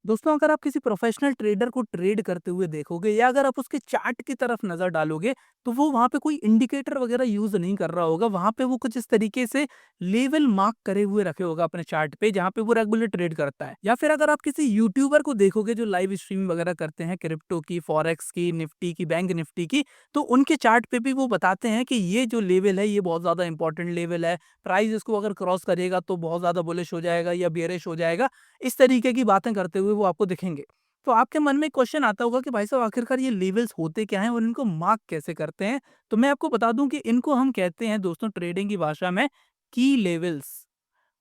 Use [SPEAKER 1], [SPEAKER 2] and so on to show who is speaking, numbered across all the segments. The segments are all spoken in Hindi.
[SPEAKER 1] दोस्तों, अगर आप किसी प्रोफेशनल ट्रेडर को ट्रेड करते हुए देखोगे या अगर आप उसके चार्ट की तरफ नज़र डालोगे, तो वो वहाँ पे कोई इंडिकेटर वगैरह यूज़ नहीं कर रहा होगा। वहाँ पे वो कुछ इस तरीके से लेवल मार्क करे हुए रखे होगा अपने चार्ट पे, जहाँ पे वो रेगुलर ट्रेड करता है। या फिर अगर आप किसी यूट्यूबर को देखोगे जो लाइव स्ट्रीम वगैरह करते हैं क्रिप्टो की, फॉरेक्स की, निफ्टी की, बैंक निफ्टी की, तो उनके चार्ट पे भी वो बताते हैं कि ये जो लेवल है, ये बहुत ज़्यादा इंपॉर्टेंट लेवल है। प्राइस इसको अगर क्रॉस करेगा तो बहुत ज़्यादा बुलिश हो जाएगा या बेयरिश हो जाएगा। इस तरीके की बातें करते हुए वो आपको दिखेंगे। तो आपके मन में क्वेश्चन आता होगा कि भाई साहब आखिरकार ये लेवल्स होते क्या हैं और इनको मार्क कैसे करते हैं? तो मैं आपको बता दूं कि इनको हम कहते हैं दोस्तों ट्रेडिंग की भाषा में की लेवल्स।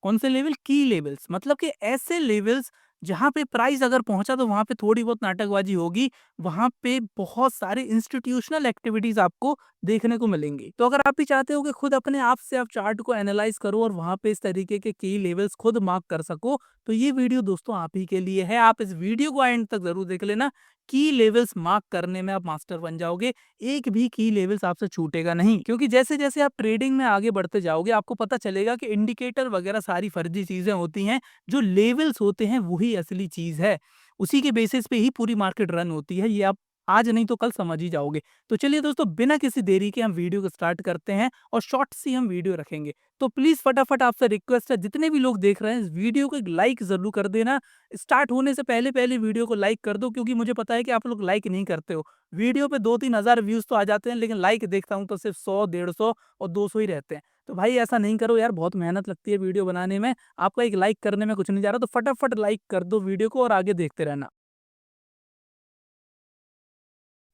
[SPEAKER 1] कौन से लेवल? की लेवल्स, मतलब कि ऐसे लेवल्स जहाँ पे प्राइस अगर पहुँचा तो वहाँ पे थोड़ी बहुत नाटकबाजी होगी, वहाँ पे बहुत सारे इंस्टीट्यूशनल एक्टिविटीज़ आपको देखने को मिलेंगी। तो अगर आप भी चाहते हो कि खुद अपने आप से आप चार्ट को एनालाइज़ करो और वहाँ पे इस तरीके के की लेवल्स खुद मार्क कर सको, तो ये वीडियो दोस्तों आप ही के लिए है। आप इस वीडियो को एंड तक ज़रूर देख लेना। की लेवल्स मार्क करने में आप मास्टर बन जाओगे। एक भी की लेवल्स आपसे छूटेगा नहीं, क्योंकि जैसे-जैसे आप ट्रेडिंग में आगे बढ़ते जाओगे, आपको पता चलेगा कि इंडिकेटर वगैरह सारी फर्जी चीज़ें होती हैं। जो लेवल्स होते हैं वही असली चीज़ है। उसी के बेसिस पे ही पूरी मार्केट रन होती है। ये आप आज नहीं तो कल समझ ही जाओगे। तो चलिए दोस्तों, बिना किसी देरी के हम वीडियो को स्टार्ट करते हैं और शॉर्ट सी हम वीडियो रखेंगे। तो प्लीज़ फटाफट आपसे रिक्वेस्ट है, जितने भी लोग देख रहे हैं इस वीडियो को एक लाइक ज़रूर कर देना। स्टार्ट होने से पहले-पहले वीडियो को लाइक कर दो, क्योंकि मुझे पता है कि आप लोग लाइक नहीं करते हो। वीडियो पे 2-3 हज़ार व्यूज़ तो आ जाते हैं, लेकिन लाइक देखता हूँ तो सिर्फ़ 100, 150 और 200 ही रहते हैं। तो भाई ऐसा नहीं करो यार, बहुत मेहनत लगती है वीडियो बनाने में। आपका एक लाइक करने में कुछ नहीं जा रहा, तो फटाफट लाइक कर दो वीडियो को और आगे देखते रहना।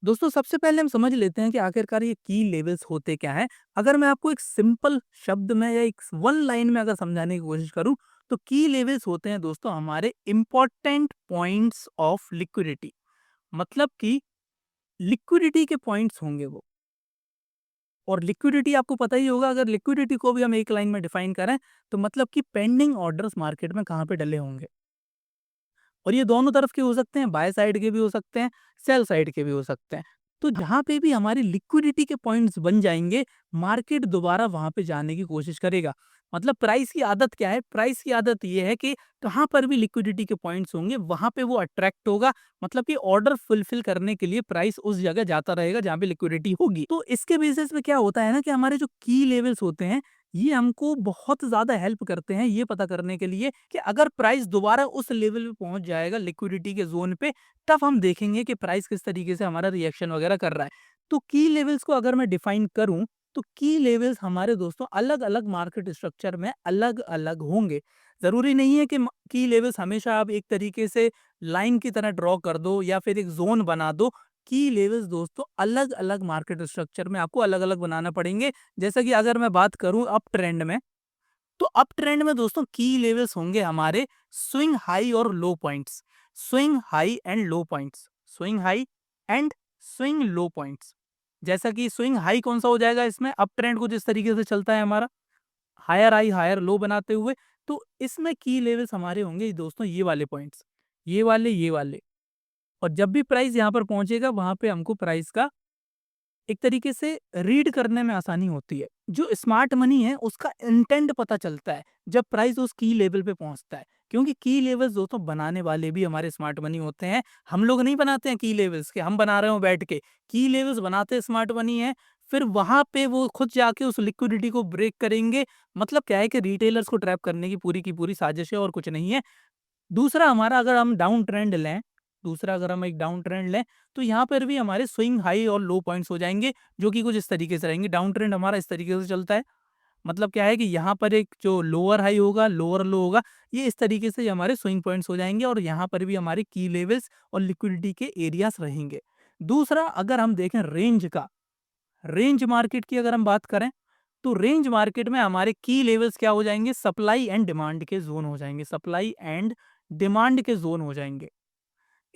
[SPEAKER 1] दोस्तों, सबसे पहले हम समझ लेते हैं कि आखिरकार ये की लेवल्स होते क्या हैं। अगर मैं आपको एक सिंपल शब्द में या एक वन लाइन में अगर समझाने की कोशिश करूँ, तो की लेवल्स होते हैं दोस्तों हमारे इम्पोर्टेंट पॉइंट्स ऑफ लिक्विडिटी। मतलब कि लिक्विडिटी के पॉइंट्स होंगे वो। और लिक्विडिटी आपको पता ही होगा, अगर लिक्विडिटी को भी हम एक लाइन में डिफाइन करें, तो मतलब कि पेंडिंग ऑर्डर्स मार्केट में कहाँ पे डले होंगे। और ये दोनों तरफ के हो सकते हैं, बाय साइड के भी हो सकते हैं, सेल साइड के भी हो सकते हैं। तो जहाँ पे भी हमारी लिक्विडिटी के पॉइंट्स बन जाएँगे, मार्केट दोबारा वहाँ पे जाने की कोशिश करेगा। मतलब प्राइस की आदत क्या है? प्राइस की आदत ये है कि कहाँ पर भी लिक्विडिटी के पॉइंट्स होंगे, वहाँ पे वो अट्रैक्ट होगा। मतलब कि ऑर्डर फुलफिल करने के लिए प्राइस उस जगह जाता रहेगा जहाँ पे लिक्विडिटी होगी। तो इसके बेसिस पे क्या होता है ना कि हमारे जो की लेवल्स होते हैं, ये हमको बहुत ज़्यादा हेल्प करते हैं ये पता करने के लिए कि अगर प्राइस दोबारा उस लेवल पे पहुंच जाएगा लिक्विडिटी के ज़ोन पे, तब हम देखेंगे कि प्राइस किस तरीके से हमारा रिएक्शन वगैरह कर रहा है। तो की लेवल्स को अगर मैं डिफाइन करूँ, तो की लेवल्स हमारे दोस्तों अलग-अलग मार्केट स्ट्रक्चर में अलग-अलग होंगे। ज़रूरी नहीं है कि म की लेवल्स हमेशा आप एक तरीके से लाइन की तरह ड्रॉ कर दो या फिर एक ज़ोन बना दो। की लेवल्स दोस्तों अलग-अलग मार्केट स्ट्रक्चर में आपको अलग-अलग बनाना पड़ेंगे। जैसा कि अगर मैं बात करूँ अप ट्रेंड में, तो अप ट्रेंड में दोस्तों की लेवल्स होंगे हमारे स्विंग हाई और low points. Swing high and low points. Swing high and swing low points. जैसा कि स्विंग हाई कौन सा हो जाएगा इसमें, अप ट्रेंड को जिस तरीके से चलता है हमारा हायर हाई हायर लो बनाते हुए, तो इसमें की लेवल्स हमारे होंगे दोस्तों ये वाले पॉइंट्स, ये वाले। और जब भी प्राइस यहाँ पर पहुंचेगा वहां पे हमको प्राइस का एक तरीके से रीड करने में आसानी होती है। जो स्मार्ट मनी है उसका इंटेंट पता चलता है जब प्राइस उस की लेवल पे पहुंचता है, क्योंकि की लेवल्स दोस्तों बनाने वाले भी हमारे स्मार्ट मनी होते हैं। हम लोग नहीं बनाते हैं की लेवल्स के, हम बना रहे हो बैठ के। की लेवल्स बनाते स्मार्ट मनी है, फिर वहां पे वो खुद जाके उस लिक्विडिटी को ब्रेक करेंगे। मतलब क्या है कि रिटेलर्स को ट्रैप करने की पूरी साजिश है और कुछ नहीं है। दूसरा हमारा अगर हम डाउन ट्रेंड लें, दूसरा अगर हम एक डाउन ट्रेंड लें, तो यहाँ पर भी हमारे स्विंग हाई और लो पॉइंट्स हो जाएँगे, जो कि कुछ इस तरीके से रहेंगे। डाउन ट्रेंड हमारा इस तरीके से चलता है। मतलब क्या है कि यहाँ पर एक जो लोअर हाई होगा, लोअर लो होगा, ये इस तरीके से हमारे स्विंग पॉइंट्स हो जाएँगे और यहाँ पर भी हमारे की लेवल्स और लिक्विडिटी के एरियाज़ रहेंगे। दूसरा अगर हम देखें रेंज का, रेंज मार्केट की अगर हम बात करें, तो रेंज मार्केट में हमारे की लेवल्स क्या हो जाएँगे, सप्लाई एंड डिमांड के ज़ोन हो जाएँगे, सप्लाई एंड डिमांड के ज़ोन हो जाएँगे।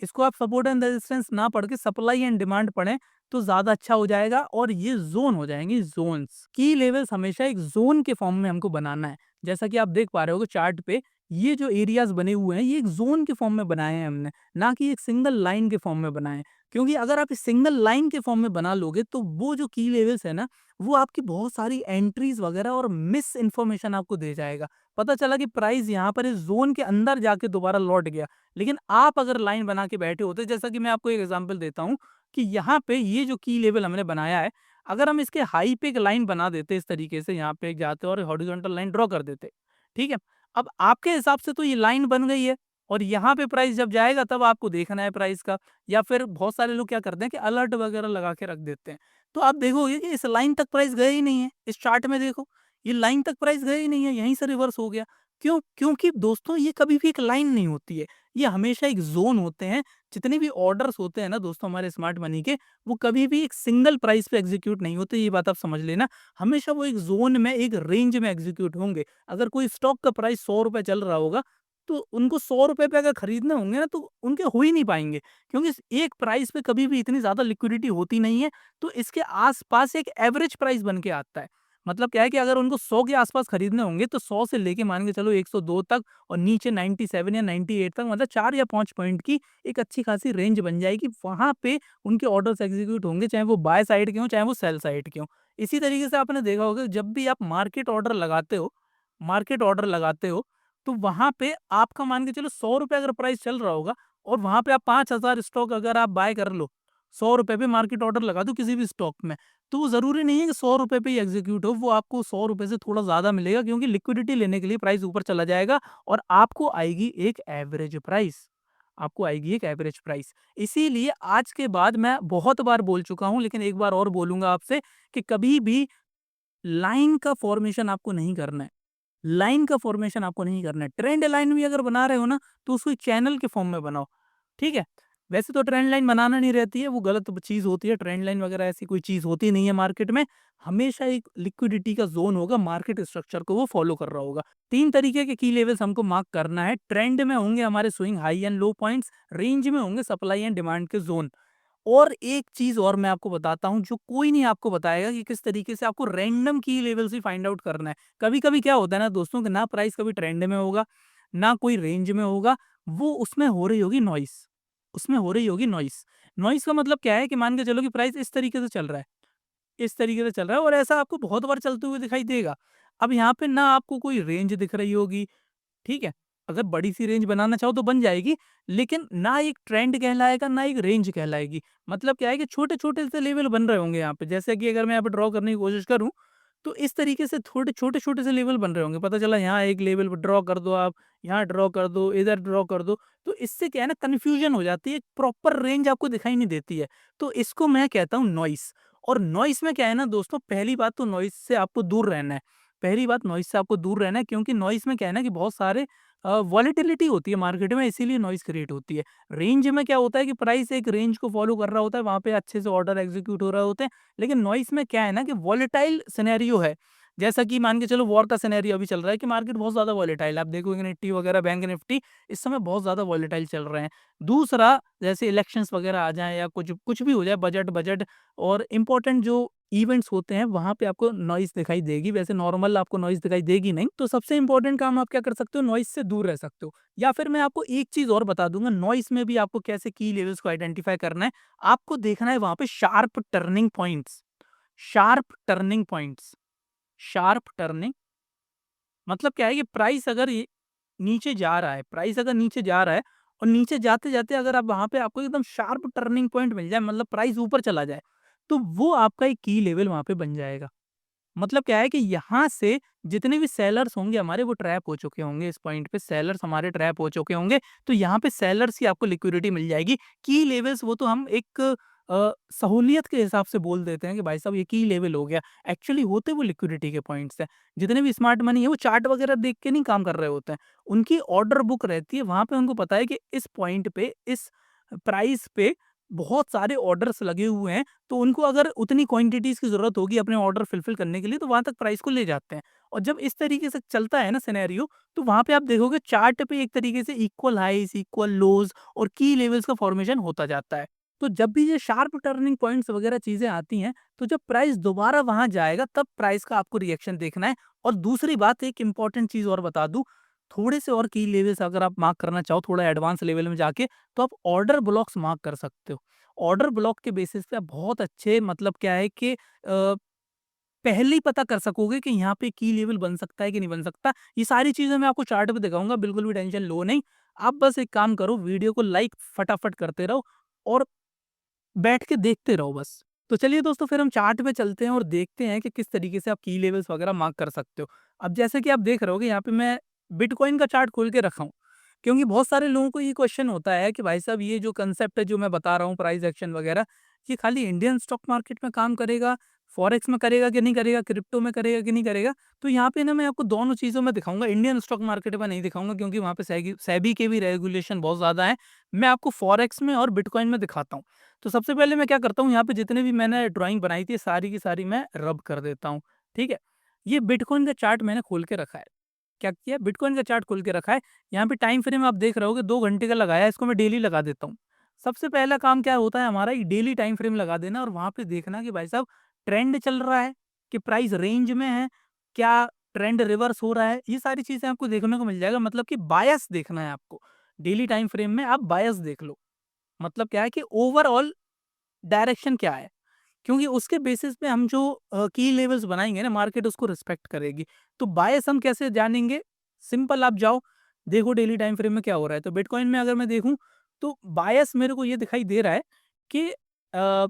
[SPEAKER 1] इसको आप सपोर्ट एंड रेजिस्टेंस ना पढ़ के सप्लाई एंड डिमांड पढ़ें तो ज़्यादा अच्छा हो जाएगा और ये ज़ोन हो जाएँगे ज़ोन्स। की लेवल्स हमेशा एक ज़ोन के फॉर्म में हमको बनाना है। जैसा कि आप देख पा रहे होगे चार्ट पे ये जो एरियाज़ बने हुए हैं, ये एक ज़ोन के फॉर्म में बनाए हैं हमने, ना कि एक सिंगल लाइन के फॉर्म में बनाए हैं। क्योंकि अगर आप सिंगल लाइन के फॉर्म में बना लोगे, तो वो जो की लेवल्स है ना, वो आपकी बहुत सारी एंट्रीज़ वगैरह और मिस इन्फॉर्मेशन आपको दे जाएगा। पता चला कि प्राइस यहाँ पर इस ज़ोन के अंदर जाके दोबारा लौट गया। लेकिन आप अगर लाइन बना के बैठे होते, जैसा कि मैं आपको एक एग्ज़ाम्पल देता हूँ कि यहाँ पे ये जो की लेवल हमने बनाया है, अगर हम इसके हाई पे एक लाइन बना देते इस तरीके से, यहाँ पे एक जाते और हॉरिज़ॉन्टल लाइन ड्रॉ कर देते, ठीक है? अब आपके हिसाब से तो ये लाइन बन गई है और यहाँ पे प्राइस जब जाएगा तब आपको देखना है प्राइस का, या फिर बहुत सारे लोग क्या करते हैं कि अलर्ट वगैरह लगा के रख देते हैं। तो आप देखोगे कि इस लाइन तक प्राइस गया ही नहीं है। इस चार्ट में देखो, ये लाइन तक प्राइस गया ही नहीं है, यहीं से रिवर्स हो गया। क्यों? क्योंकि दोस्तों ये कभी भी एक लाइन नहीं होती है, ये हमेशा एक ज़ोन होते हैं। जितने भी ऑर्डर्स होते हैं ना दोस्तों हमारे स्मार्ट मनी के, वो कभी भी एक सिंगल प्राइस पे एग्ज़ीक्यूट नहीं होते, ये बात आप समझ लेना। हमेशा वो एक ज़ोन में, एक रेंज में एग्ज़ीक्यूट होंगे। अगर कोई स्टॉक का प्राइस ₹100 चल रहा होगा, तो उनको ₹100 पे अगर खरीदने होंगे ना, तो उनके हो ही नहीं पाएँगे, क्योंकि इस एक प्राइस पे कभी भी इतनी ज़्यादा लिक्विडिटी होती नहीं है। तो इसके आस-पास एक एवरेज प्राइस बन के आता है। मतलब क्या है कि अगर उनको 100 के आस-पास खरीदने होंगे, तो 100 से लेके मान के चलो 102 तक और नीचे 97 या 98 तक, मतलब 4 या 5 पॉइंट की एक अच्छी खासी रेंज बन जाएगी। वहाँ पे उनके ऑर्डर्स एग्ज़ीक्यूट होंगे, चाहे वो बाय साइड के हों, चाहे वो सेल साइड के हों। इसी तरीके से आपने देखा होगा कि जब भी आप मार्केट ऑर्डर लगाते हो, तो वहाँ पे आपका मान के चलो ₹100 अगर प्राइस चल रहा होगा और वहाँ पे आप 5000 स्टॉक अगर आप बाय कर लो, ₹100 पे मार्केट ऑर्डर लगा दो किसी भी स्टॉक में, तो वो ज़रूरी नहीं है कि ₹100 पे ही एग्ज़ीक्यूट हो, वो आपको ₹100 से थोड़ा ज़्यादा मिलेगा, क्योंकि लिक्विडिटी लेने के लिए प्राइस ऊपर चला जाएगा और आपको आएगी एक एवरेज प्राइस। आपको आएगी एक एवरेज प्राइस। इसीलिए आज के बाद मैं बहुत बार बोल चुका हूँ, लेकिन एक बार और बोलूँगा आपसे कि कभी भी लाइन का फ़ॉर्मेशन आपको नहीं करना है। लाइन का फ़ॉर्मेशन आपको नहीं करना है। ट्रेंड लाइन भी अगर बना रहे हो ना, तो उसको एक चैनल के फ़ॉर्म में बनाओ, ठीक है? वैसे तो ट्रेंड लाइन बनाना नहीं रहती है, वो गलत चीज़ होती है। ट्रेंड लाइन वगैरह ऐसी कोई चीज़ होती नहीं है मार्केट में। हमेशा एक लिक्विडिटी का ज़ोन होगा, मार्केट स्ट्रक्चर को वो फ़ॉलो कर रहा होगा। 3 तरीके के की लेवल्स हमको मार्क करना है। ट्रेंड में होंगे हमारे swing high and low points, range में होंगे सप्लाई एंड डिमांड के ज़ोन। और एक चीज़ और मैं आपको बताता हूँ, जो कोई नहीं आपको बताएगा कि किस तरीके से आपको रैंडम की लेवल से फाइंड आउट करना है। कभी-कभी क्या होता है ना दोस्तों कि ना प्राइस कभी ट्रेंड में होगा, ना कोई रेंज में होगा, वो उसमें हो रही होगी नॉइज़, उसमें हो रही होगी नॉइज़। नॉइज़ का मतलब क्या है कि मान के चलो कि प्राइस इस तरीके से चल रहा है, इस तरीके से चल रहा है और ऐसा आपको बहुत बार चलते हुए दिखाई देगा। अब यहाँ पे ना आपको कोई रेंज दिख रही होगी, ठीक है? अगर बड़ी-सी रेंज बनाना चाहो तो बन जाएगी, लेकिन ना एक ट्रेंड कहलाएगा, ना एक रेंज कहलाएगी। मतलब क्या है कि छोटे-छोटे से लेवल बन रहे होंगे यहाँ पे। जैसे कि अगर मैं यहाँ पे ड्रॉ करने की कोशिश करूँ, तो इस तरीके से थोड़े छोटे-छोटे से लेवल बन रहे होंगे। पता चला यहाँ एक लेवल ड्रॉ कर दो आप, यहाँ ड्रॉ कर दो, इधर ड्रॉ कर दो। तो इससे क्या है ना, कन्फ्यूजन हो जाती है, एक प्रॉपर रेंज आपको दिखाई नहीं देती है। तो इसको मैं कहता हूँ नॉइज़। और नॉइज़ में क्या है ना दोस्तों, पहली बात तो नॉइज़ से आपको दूर रहना है। पहली बात, नॉइज़ से आपको दूर रहना है, क्योंकि नॉइज़ में क्या है ना कि बहुत सारे वॉलेटिलिटी होती है मार्केट में, इसीलिए नॉइज़ क्रिएट होती है। रेंज में क्या होता है कि प्राइस एक रेंज को फॉलो कर रहा होता है, वहाँ पे अच्छे से ऑर्डर एग्ज़ीक्यूट हो रहे होते हैं। लेकिन नॉइज़ में क्या है ना कि वॉलेटाइल सिनेरियो है। जैसा कि मान के चलो वॉर का सिनेरियो अभी चल रहा है कि मार्केट बहुत ज़्यादा वॉलेटाइल है। आप देखोगे निफ्टी वगैरह, बैंक निफ्टी इस समय बहुत ज़्यादा वॉलेटाइल चल रहे हैं। दूसरा, जैसे इलेक्शंस वगैरह आ जाएँ या कुछ कुछ भी हो जाए, बजट बजट और इम्पोर्टेंट जो इवेंट्स होते हैं, वहाँ पे आपको नॉइज़ दिखाई देगी। वैसे नॉर्मल आपको नॉइज़ दिखाई देगी नहीं। तो सबसे इम्पोर्टेंट काम आप क्या कर सकते हो, नॉइज़ से दूर रह सकते हो। या फिर मैं आपको एक चीज़ और बता दूँगा, नॉइज़ में भी आपको कैसे की लेवल्स को आइडेंटिफ़ाई करना है। आपको देखना है वहाँ पे sharp turning points, sharp turning points, sharp turning मतलब क्या है कि प्राइस अगर ये नीचे जा रहा है, प्राइस अगर नीचे जा रहा है और नीचे जाते-जाते अगर आप वहाँ पे आपको एकदम शार्प टर्निंग पॉइंट मिल जाए, मतलब प्राइस ऊपर चला जाए, तो वो आपका एक की लेवल वहाँ पे बन जाएगा। मतलब क्या है कि यहाँ से जितने भी सेलर्स होंगे हमारे, वो ट्रैप हो चुके होंगे, इस पॉइंट पे सेलर्स हमारे ट्रैप हो चुके होंगे, तो यहाँ पे सेलर्स की आपको लिक्विडिटी मिल जाएगी। की लेवल्स वो तो हम एक सहूलियत के हिसाब से बोल देते हैं कि भाई साहब ये की लेवल हो गया। एक्चुअली होते वो लिक्विडिटी के पॉइंट्स हैं। जितने भी स्मार्ट मनी है, वो चार्ट वगैरह देख के नहीं काम कर रहे होते हैं। उनकी ऑर्डर बुक रहती है, वहाँ पे उनको पता है कि इस पॉइंट पे, इस प्राइस पे बहुत सारे ऑर्डर्स लगे हुए हैं, तो उनको अगर उतनी क्वांटिटीज़ की ज़रूरत होगी अपने ऑर्डर फुलफिल करने के लिए, तो वहाँ तक प्राइस को ले जाते हैं। और जब इस तरीके से चलता है ना सिनेरियो, तो वहाँ पे आप देखोगे चार्ट पे एक तरीके से इक्वल हाइज़, इक्वल लोज़ और की लेवल्स का फॉर्मेशन होता जाता है। तो जब भी ये शार्प टर्निंग पॉइंट्स वगैरह चीज़ें आती हैं, तो जब प्राइस दोबारा वहाँ जाएगा, तब प्राइस का आपको रिएक्शन देखना है। और दूसरी बात, एक इम्पोर्टेंट चीज़ और बता दूँ, थोड़े से और की लेवल्स अगर आप मार्क करना चाहो थोड़ा एडवांस लेवल में जाके, तो आप ऑर्डर ब्लॉक्स मार्क कर सकते हो। ऑर्डर ब्लॉक के बेसिस पे आप बहुत अच्छे मतलब क्या है कि पहले ही पता कर सकोगे कि यहाँ पे की लेवल बन सकता है कि नहीं बन सकता। ये सारी चीज़ें मैं आपको चार्ट पे दिखाऊँगा, बिल्कुल भी टेंशन लो नहीं। आप बस एक काम करो, वीडियो को लाइक फटाफट करते रहो और बैठ के देखते रहो बस। तो चलिए दोस्तों, फिर हम चार्ट पे चलते हैं और देखते हैं कि किस तरीके से आप की लेवल्स वगैरह मार्क कर सकते हो। अब जैसे कि आप देख रहे होगे यहाँ पे मैं बिटकॉइन का चार्ट खोल के रखा हूँ, क्योंकि बहुत सारे लोगों को ये क्वेश्चन होता है कि भाई साहब ये जो कांसेप्ट है जो मैं बता रहा हूँ प्राइस एक्शन वगैरह, ये खाली इंडियन स्टॉक मार्केट में काम करेगा, फॉरेक्स में करेगा कि नहीं करेगा, क्रिप्टो में करेगा कि नहीं करेगा? तो यहाँ पे ना मैं आपको दोनों चीज़ों में दिखाऊँगा, इंडियन स्टॉक मार्केट में नहीं दिखाऊँगा क्योंकि वहाँ पे सेबी के भी रेगुलेशन बहुत ज़्यादा है। मैं आपको फॉरेक्स में और बिटकॉइन में दिखाता हूँ। तो सबसे पहले मैं क्या करता हूँ, यहाँ पे जितने भी मैंने ड्राइंग बनाई थी सारी की सारी मैं रब कर देता हूँ, ठीक है? ये बिटकॉइन का चार्ट मैंने खोल के रखा है। क्या किया? बिटकॉइन का चार्ट खोल के रखा है। यहाँ पे टाइम फ्रेम आप देख रहे होगे 2 घंटे का लगाया है, इसको मैं डेली लगा देता हूँ। सबसे पहला काम क्या होता है हमारा, ये डेली टाइम फ्रेम लगा देना और वहाँ पे देखना कि भाई साहब ट्रेंड चल रहा है, कि प्राइस रेंज में है, क्या ट्रेंड रिवर्स हो रहा है, ये सारी चीज़ें आपको देखने को मिल जाएगा। मतलब कि बायस देखना है आपको। डेली टाइम फ्रेम में आप बायस देख लो। मतलब क्या है कि ओवरऑल डायरेक्शन क्या है? क्योंकि उसके बेसिस पे हम जो की लेवल्स बनाएँगे ना, मार्केट उसको रिस्पेक्ट करेगी। तो बायस हम कैसे जानेंगे? सिंपल, आप जाओ, देखो डेली टाइम फ्रेम में क्या हो रहा है। तो बिटकॉइन में अगर मैं देखूँ, तो बायस मेरे को ये दिखाई दे रहा है कि अ,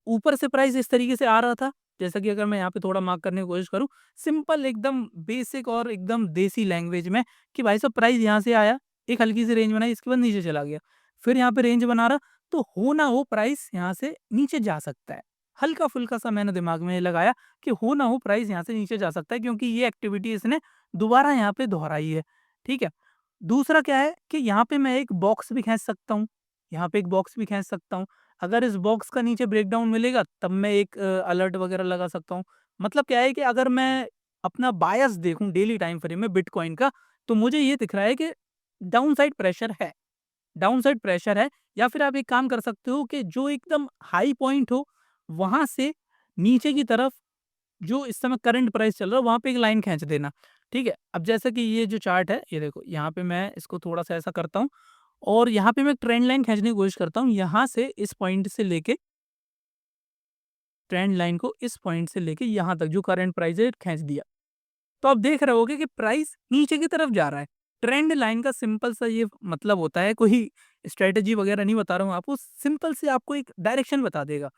[SPEAKER 1] ऊपर से प्राइस इस तरीके से आ रहा था। जैसा कि अगर मैं यहाँ पे थोड़ा मार्क करने की कोशिश करूँ, सिंपल एकदम बेसिक और एकदम देसी लैंग्वेज में, कि भाई साहब प्राइस यहाँ से आया, एक हल्की सी रेंज बनाई, इसके बाद नीचे चला गया। फिर यहाँ पे रेंज बना रहा, तो हो ना हो प्राइस यहाँ से नीचे जा सकता है। हल्का-फुल्का सा मैंने दिमाग में ये लगाया कि हो ना हो प्राइस यहाँ से नीचे जा सकता है, क्योंकि ये एक्टिविटी इसने दोबारा यहाँ पे दोहराई है। ठीक है? दूसरा क्या है कि यहाँ पे मैं एक बॉक्स भी खींच सकता हूँ, यहाँ पे एक बॉक्स भी खींच सकता हूँ। अगर इस बॉक्स का नीचे ब्रेकडाउन मिलेगा तब मैं एक अलर्ट वगैरह लगा सकता हूँ। मतलब क्या है कि अगर मैं अपना बायस देखूँ डेली टाइम फ्रेम में बिटकॉइन का, तो मुझे ये दिख रहा है कि डाउनसाइड प्रेशर है। डाउनसाइड प्रेशर है, या फिर आप एक काम कर सकते हो कि जो एकदम हाई पॉइंट हो, वहाँ से नीचे की तरफ जो इस समय करंट प्राइस चल रहा है, वहाँ पे एक लाइन खींच देना, ठीक है? अब जैसे कि ये जो चार्ट है, ये देखो, यहाँ पे मैं इसको थोड़ा-सा ऐसा करता हूँ और यहाँ पे मैं ट्रेंड लाइन खींचने की कोशिश करता हूँ। यहाँ से इस पॉइंट से लेके ट्रेंड लाइन को इस पॉइंट से लेके यहाँ तक जो करंट प्राइस है खींच दिया। तो आप देख रहे होगे कि प्राइस नीचे की तरफ जा रहा है। ट्रेंड लाइन का सिंपल सा ये मतलब होता है, कोई स्ट्रैटेजी वगैरह नहीं बता रहा हूँ आपको, सिंपल से आपको एक डायरेक्शन बता देगा।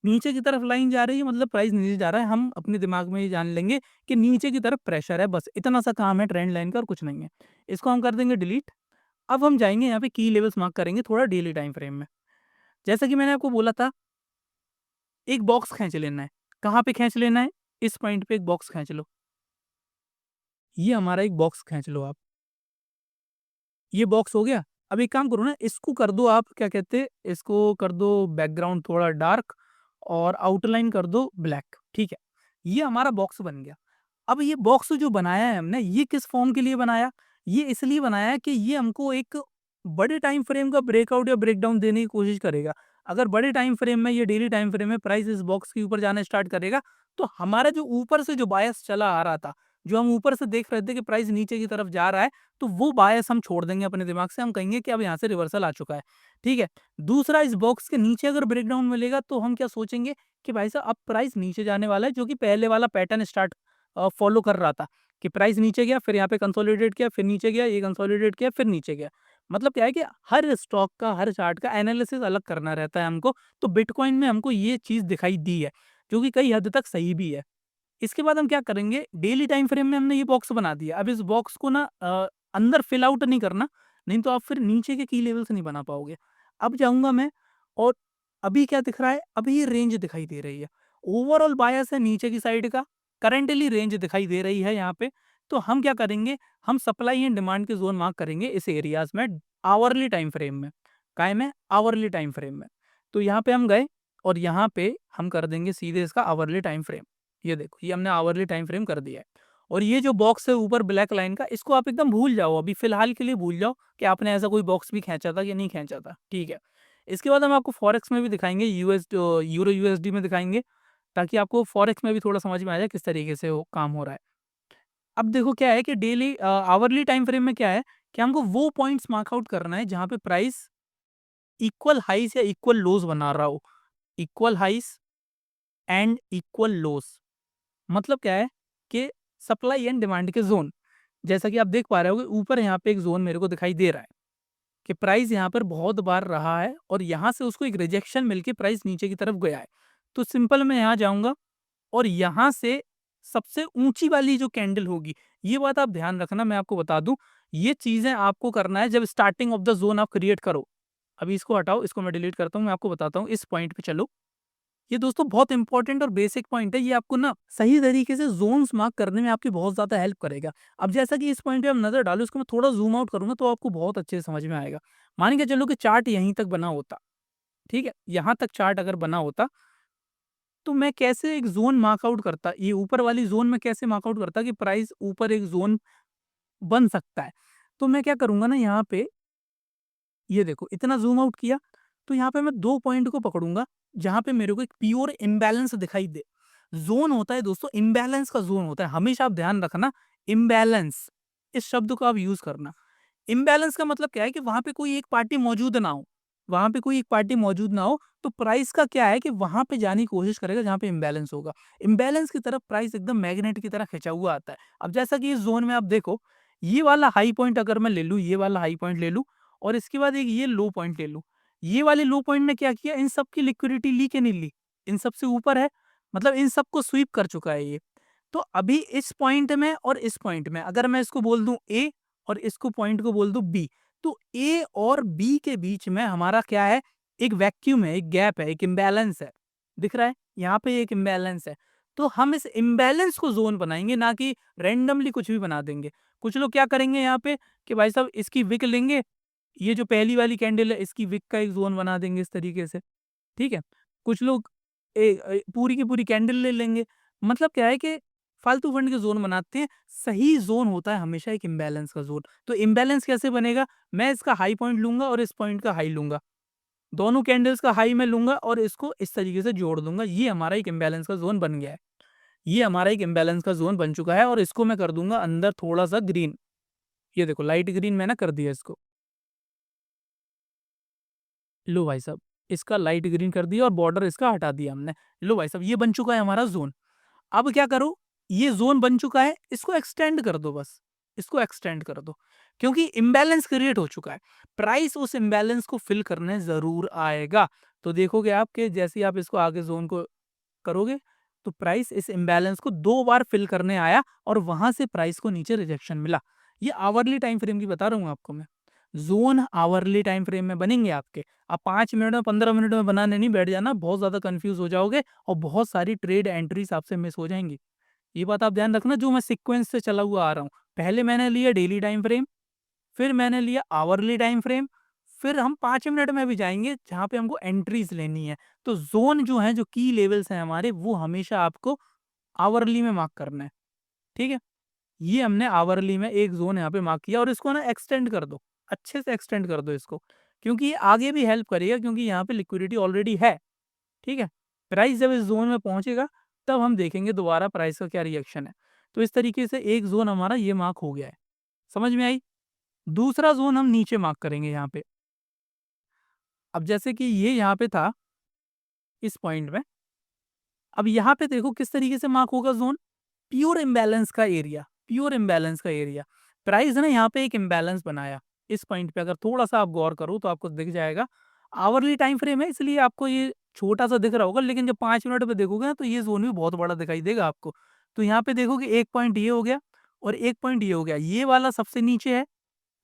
[SPEAKER 1] नीचे की तरफ लाइन जा रही है मतलब प्राइस नीचे जा रहा है, हम अपने दिमाग में ये जान लेंगे कि नीचे की तरफ प्रेशर है, बस इतना सा काम है ट्रेंड लाइन का और कुछ नहीं है। इसको हम कर देंगे डिलीट। अब हम जाएँगे यहाँ पे की लेवल्स मार्क करेंगे थोड़ा डेली टाइम फ्रेम में। जैसा कि मैंने आपको बोला था, एक बॉक्स खींच लेना है। कहाँ पे खींच लेना है? इस पॉइंट पे एक बॉक्स खींच लो। ये हमारा एक बॉक्स खींच लो आप। ये बॉक्स हो गया। अब एक काम करो ना, इसको कर दो आप क्या कहते हैं, इसको कर दो बैकग्राउंड थोड़ा डार्क और आउटलाइन कर दो ब्लैक, ठीक है? ये हमारा बॉक्स बन गया। अब ये बॉक्स जो बनाया है हमने, ये किस फॉर्म के लिए बनाया? ये इसलिए बनाया है कि ये हमको एक बड़े टाइम फ्रेम का ब्रेकआउट या ब्रेकडाउन देने की कोशिश करेगा। अगर बड़े टाइम फ्रेम में, ये डेली टाइम फ्रेम में प्राइस इस बॉक्स के ऊपर जाना स्टार्ट करेगा, तो हमारा जो ऊपर से जो बायस चला आ रहा था, जो हम ऊपर से देख रहे थे कि प्राइस नीचे की तरफ जा रहा है, तो वो बायस हम छोड़ देंगे अपने दिमाग से, हम कहेंगे कि अब यहाँ से रिवर्सल आ चुका है, ठीक है? दूसरा, इस बॉक्स के नीचे अगर ब्रेकडाउन मिलेगा, तो हम क्या सोचेंगे कि भाई साहब अब प्राइस नीचे जाने वाला है, जो कि पहले वाला पैटर्न फॉलो कर रहा था, कि प्राइस नीचे गया, फिर यहाँ पे कंसोलिडेट किया, फिर नीचे गया, ये कंसोलिडेट किया, फिर नीचे गया। मतलब क्या है कि हर स्टॉक का, हर चार्ट का एनालिसिस अलग करना रहता है हमको, तो बिटकॉइन में हमको ये चीज़ दिखाई दी है, जो कि कई हद तक सही भी है। इसके बाद हम क्या करेंगे, डेली टाइम फ्रेम में हमने ये बॉक्स बना दिया। अब इस बॉक्स को ना अंदर फिल आउट नहीं करना, नहीं तो आप फिर नीचे के की लेवल्स नहीं बना पाओगे। अब जाऊँगा मैं और अभी क्या दिख रहा है, अभी ये रेंज दिखाई दे रही है। ओवरऑल बायस है नीचे की साइड का, करंटली रेंज दिखाई दे रही है यहाँ पे। तो हम क्या करेंगे, हम सप्लाई एंड डिमांड के ज़ोन मार्क करेंगे इस एरियाज़ में, आवरली टाइम फ्रेम में। काहे में? आवरली टाइम फ्रेम में। तो यहाँ पे हम गए और यहाँ पे हम कर देंगे सीधे इसका आवरली टाइम फ्रेम। ये देखो, ये हमने आवरली टाइम फ्रेम कर दिया है। और ये जो बॉक्स है ऊपर ब्लैक लाइन का, इसको आप एकदम भूल जाओ, अभी फिलहाल के लिए भूल जाओ कि आपने ऐसा कोई बॉक्स भी खींचा था कि नहीं खींचा था, ठीक है। इसके बाद हम आपको फॉरेक्स में भी दिखाएंगे, यूरो यूएसडी में दिखाएंगे, ताकि आपको फॉरेक्स में भी थोड़ा समझ में आ जाए किस तरीके से वो काम हो रहा है। अब देखो क्या है कि डेली आवरली टाइम फ्रेम में क्या है कि हमको वो पॉइंट्स मार्क आउट करना है जहाँ पे प्राइस इक्वल हाइस या इक्वल लोज बना रहा हो। इक्वल हाइस एंड इक्वल लोज मतलब क्या है कि सप्लाई एंड डिमांड के जोन। जैसा कि आप देख पा रहे होगे ऊपर यहाँ पे एक जोन मेरे को दिखाई दे रहा है कि प्राइस यहाँ पर बहुत बार रहा है और यहाँ से उसको एक रिजेक्शन मिलके प्राइस नीचे की तरफ गया है। तो सिंपल मैं यहाँ जाऊँगा और यहाँ से सबसे ऊँची वाली जो कैंडल होगी, ये बात आप ध्यान रखना मैं आपको बता दूँ, ये चीज़ें आपको करना है जब स्टार्टिंग ऑफ द ज़ोन आप क्रिएट करो। अभी इसको हटाओ, इसको मैं डिलीट करता हूँ, मैं आपको बताता हूँ, इस पॉइंट पे चलो। ये दोस्तों बहुत इंपॉर्टेंट और बेसिक पॉइंट है, ये आपको ना सही तरीके से ज़ोन्स मार्क करने में आपकी बहुत ज़्यादा हेल्प करेगा। अब जैसा कि इस पॉइंट पे आप नज़र डालो, इसको मैं थोड़ा ज़ूम आउट करूँगा तो आपको बहुत अच्छे से समझ में आएगा। मान के चलो कि चार्ट यहीं तक बना होता, ठीक है? यहाँ तक चार्ट अगर बना होता तो मैं कैसे एक ज़ोन मार्क आउट करता, ये ऊपर वाली ज़ोन में कैसे मार्क आउट करता कि प्राइस ऊपर एक ज़ोन बन सकता है। तो मैं क्या करूँगा ना यहाँ पे, ये देखो इतना ज़ूम आउट किया, तो यहाँ पे मैं 2 पॉइंट को पकड़ूँगा, जहाँ पे मेरे को एक प्योर इम्बैलेंस दिखाई दे। ज़ोन होता है दोस्तों, इम्बैलेंस का ज़ोन होता है, हमेशा आप ध्यान रखना, इम्बैलेंस, इस शब्द को आप यूज़ करना। इम्बैलेंस का मतलब क्या है कि वहाँ पे कोई एक पार्टी मौजूद ना हो, वहाँ पे कोई एक पार्टी मौजूद ना हो, तो प्राइस का क्या है कि वहाँ पे जाने की कोशिश करेगा जहाँ पे इम्बैलेंस होगा। इम्बैलेंस की तरफ प्राइस एकदम मैग्नेट की तरह खिंचा हुआ आता है। अब जैसा कि इस ज़ोन में आप देखो, ये वाला हाई पॉइंट अगर मैं ले लूँ, ये वाला हाई पॉइंट ले लूँ और इसके बाद एक ये लो पॉइंट ले लूँ। ये वाले लो पॉइंट ने क्या किया, इन सब की लिक्विडिटी ली कि नहीं ली? इन सब से ऊपर है, मतलब इन सबको स्वीप कर चुका है ये। तो अभी इस पॉइंट में और इस पॉइंट में अगर मैं इसको बोल दूँ ए और इसको पॉइंट को बोल दूँ बी, तो ए और बी के बीच में हमारा क्या है, एक वैक्यूम है, एक गैप है, एक इम्बैलेंस है। दिख रहा है? यहाँ पे एक इम्बैलेंस है। तो हम इस इम्बैलेंस को ज़ोन बनाएँगे, ना कि रैंडमली कुछ भी बना देंगे। कुछ लोग क्या करेंगे यहाँ पे कि भाई साहब इसकी विक लेंगे, ये जो पहली वाली कैंडल है इसकी विक का एक ज़ोन बना देंगे इस तरीके से। ठीक है? कुछ लोग पूरी की पूरी कैंडल ले लेंगे। मतलब क्या है कि फालतू फंड के ज़ोन बनाते हैं। सही ज़ोन होता है हमेशा एक इम्बैलेंस का ज़ोन। तो इम्बैलेंस कैसे बनेगा? मैं इसका हाई पॉइंट लूँगा और इस पॉइंट का हाई लूँगा। दोनों कैंडल्स का हाई मैं लूँगा और इसको इस तरीके से जोड़ दूँगा। ये हमारा एक इम्बैलेंस का ज़ोन बन गया है। ये हमारा एक इम्बैलेंस का ज़ोन बन चुका है और इसको मैं कर दूँगा अंदर थोड़ा-सा ग्रीन। ये देखो लाइट ग्रीन मैंने कर दिया इसको। लो भाई साहब, इसका लाइट ग्रीन कर दिया और बॉर्डर इसका हटा दिया हमने। लो भाई साहब, ये बन चुका है हमारा ज़ोन। अब क्या करो, ये ज़ोन बन चुका है, इसको एक्सटेंड कर दो बस, इसको एक्सटेंड कर दो। क्योंकि इम्बैलेंस क्रिएट हो चुका है। प्राइस उस इम्बैलेंस को फ़िल करने ज़रूर आएगा। तो देखोगे आप कि जैसे ही आप इसको आगे ज़ोन को करोगे, तो प्राइस इस इम्बैलेंस को 2 बार फ़िल करने आया और वहाँ से प्राइस को नीचे रिजेक्शन मिला। ये आवरली टाइम फ्रेम की बता रहा हूँ आपको मैं। ज़ोन आवरली टाइम फ्रेम में बनेंगे आपके। आप 5 मिनट में, 15 मिनट में बनाने नहीं बैठ जाना, बहुत ज़्यादा कन्फ्यूज़ हो जाओगे और बहुत सारी ट्रेड एंट्रीज़ आपसे मिस हो जाएँगी। ये बात आप ध्यान रखना, जो मैं सीक्वेंस से चला हुआ आ रहा हूँ। पहले मैंने लिया डेली टाइम फ्रेम, फिर मैंने लिया आवरली टाइम फ्रेम, फिर हम 5 मिनट में भी जाएँगे जहाँ पे हमको एंट्रीज़ लेनी है। तो ज़ोन जो हैं, जो की लेवल्स हैं हमारे, वो हमेशा आपको आवरली में मार्क करना है, ठीक है? ये हमने आवरली में एक ज़ोन यहाँ पे मार्क किया और इसको ना एक्सटेंड कर दो, अच्छे से एक्सटेंड कर दो इसको, क्योंकि ये आगे भी हेल्प करेगा, क्योंकि यहाँ पे लिक्विडिटी ऑलरेडी है, ठीक है? प्राइस जब इस ज़ोन में पहुँचेगा, तब हम देखेंगे दोबारा प्राइस का क्या रिएक्शन है। तो इस तरीके से एक ज़ोन हमारा ये मार्क हो गया है, समझ में आई? दूसरा ज़ोन हम नीचे मार्क करेंगे यहाँ पे। अब जैसे कि ये यहाँ पे था, इस पॉइंट में, अब यहाँ पे देखो किस तरीके से मार्क होगा ज़ोन, प्योर इम्बैलेंस का एरिया, प्योर इम्बैलेंस का एरिया। प्राइस ने यहाँ पे एक इम्बैलेंस बनाया। इस पॉइंट पे अगर थोड़ा-सा आप गौर करो तो आपको दिख जाएगा। आवरली टाइम फ्रेम है इसलिए आपको ये छोटा-सा दिख रहा होगा, लेकिन जब 5 मिनट पे देखोगे ना तो ये ज़ोन भी बहुत बड़ा दिखाई देगा आपको। तो यहाँ पे देखोगे एक पॉइंट ये हो गया और एक पॉइंट ये हो गया। ये वाला सबसे नीचे है,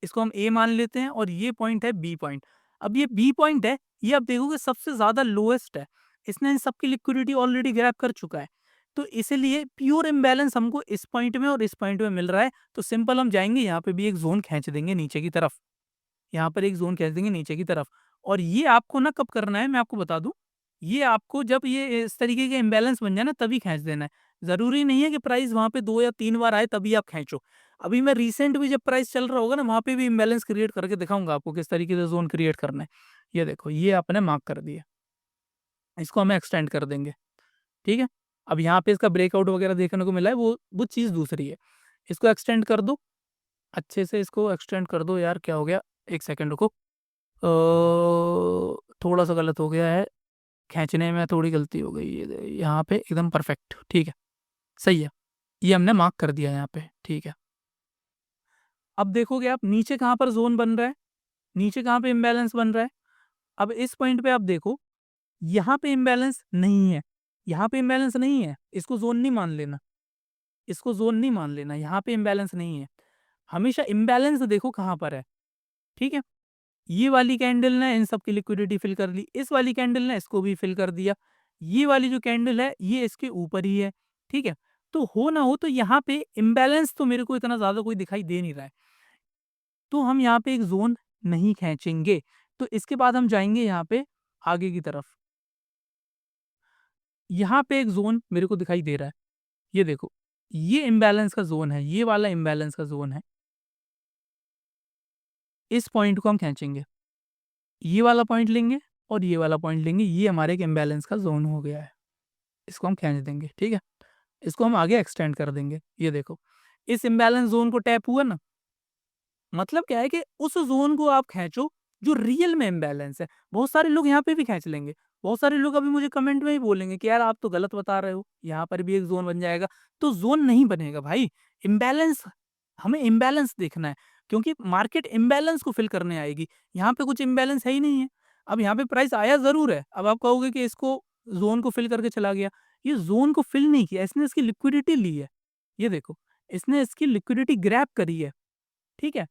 [SPEAKER 1] इसको हम ए मान लेते हैं और ये पॉइंट है बी पॉइंट। अब ये बी पॉइंट है, ये आप देखोगे सबसे ज़्यादा लोएस्ट है। इसने इन सबकी लिक्विडिटी ऑलरेडी ग्रैब कर चुका है। तो इसीलिए प्योर इम्बैलेंस हमको इस पॉइंट में और इस पॉइंट में मिल रहा है। तो सिंपल हम जाएँगे यहाँ पे भी एक ज़ोन खींच देंगे नीचे की तरफ। यहाँ पर एक ज़ोन खींच देंगे नीचे की तरफ और ये आपको ना कब करना है मैं आपको बता दूँ। ये आपको जब ये इस तरीके के इम्बैलेंस बन जाए ना तभी खींच देना है। ज़रूरी नहीं है कि प्राइस वहाँ पे 2 या 3 बार आए तभी आप खींचो। अभी मैं रिसेंट भी जब प्राइस चल रहा होगा ना वहाँ पे भी इम्बैलेंस क्रिएट करके दिखाऊँगा आपको किस तरीके से ज़ोन क्रिएट करना है। ये देखो ये आपने मार्क कर दिया। इसको हमें एक्सटेंड कर देंगे। ठीक है? अब यहाँ पे इसका ब्रेकआउट वगैरह देखने को मिला है, वो चीज़ दूसरी है। इसको एक्सटेंड कर दो, अच्छे से इसको एक्सटेंड कर दो यार, क्या हो गया? 1 सेकंड रुको। थोड़ा-सा गलत हो गया है, खींचने में थोड़ी गलती हो गई है। यहाँ पे एकदम परफेक्ट, ठीक है, सही है। ये हमने मार्क कर दिया यहाँ पे, ठीक है। अब देखोगे आप नीचे कहाँ पर ज़ोन बन रहा है, नीचे कहाँ पे इम्बैलेंस बन रहा है। अब इस पॉइंट पे आप देखो, यहाँ पे इम्बैलेंस नहीं है, यहाँ पे इम्बैलेंस नहीं है, इसको ज़ोन नहीं मान लेना, इसको ज़ोन नहीं मान लेना, यहाँ पे इम्बैलेंस नहीं है। हमेशा इम्बैलेंस देखो कहाँ पर है, ठीक है? ये वाली कैंडल ने इन सब की लिक्विडिटी फिल कर ली, इस वाली कैंडल ने इसको भी फिल कर दिया। ये वाली जो कैंडल है, ये इसके ऊपर ही है, ठीक है? तो हो ना हो तो यहाँ पे इम्बैलेंस तो मेरे को इतना ज़्यादा कोई दिखाई दे नहीं रहा है। तो हम यहाँ पे एक ज़ोन नहीं खींचेंगे। तो इसके बाद हम जाएँगे यहाँ पे आगे की तरफ। यहाँ पे एक ज़ोन मेरे को दिखाई दे रहा है, ये देखो। ये इम्बैलेंस का ज़ोन है, ये वाला इम्बैलेंस का ज़ोन है। इस पॉइंट को हम खींचेंगे। ये वाला पॉइंट लेंगे और ये वाला पॉइंट लेंगे, ये हमारे एक इम्बैलेंस का ज़ोन हो गया है। इसको हम खींच देंगे, ठीक है? इसको हम आगे एक्सटेंड कर देंगे, ये देखो। इस इम्बैलेंस ज़ोन को टैप हुआ ना, मतलब क्या है कि उस ज़ोन को आप खींचो जो रियल में इम्बैलेंस है। बहुत सारे लोग यहाँ पे भी खींच लेंगे। बहुत सारे लोग अभी मुझे कमेंट में ही बोलेंगे कि यार आप तो गलत बता रहे हो, यहाँ पर भी एक ज़ोन बन जाएगा। तो ज़ोन नहीं बनेगा भाई, इम्बैलेंस हमें इम्बैलेंस देखना है, क्योंकि मार्केट इम्बैलेंस को फ़िल करने आएगी। यहाँ पे कुछ इम्बैलेंस है ही नहीं है। अब यहाँ पे प्राइस आया ज़रूर है, अब आप कहोगे कि इसको ज़ोन को फ़िल करके चला गया। ये ज़ोन को फ़िल नहीं किया, इसने इसकी लिक्विडिटी ली है। ये देखो, इसने इसकी लिक्विडिटी ग्रैब करी है, ठीक है?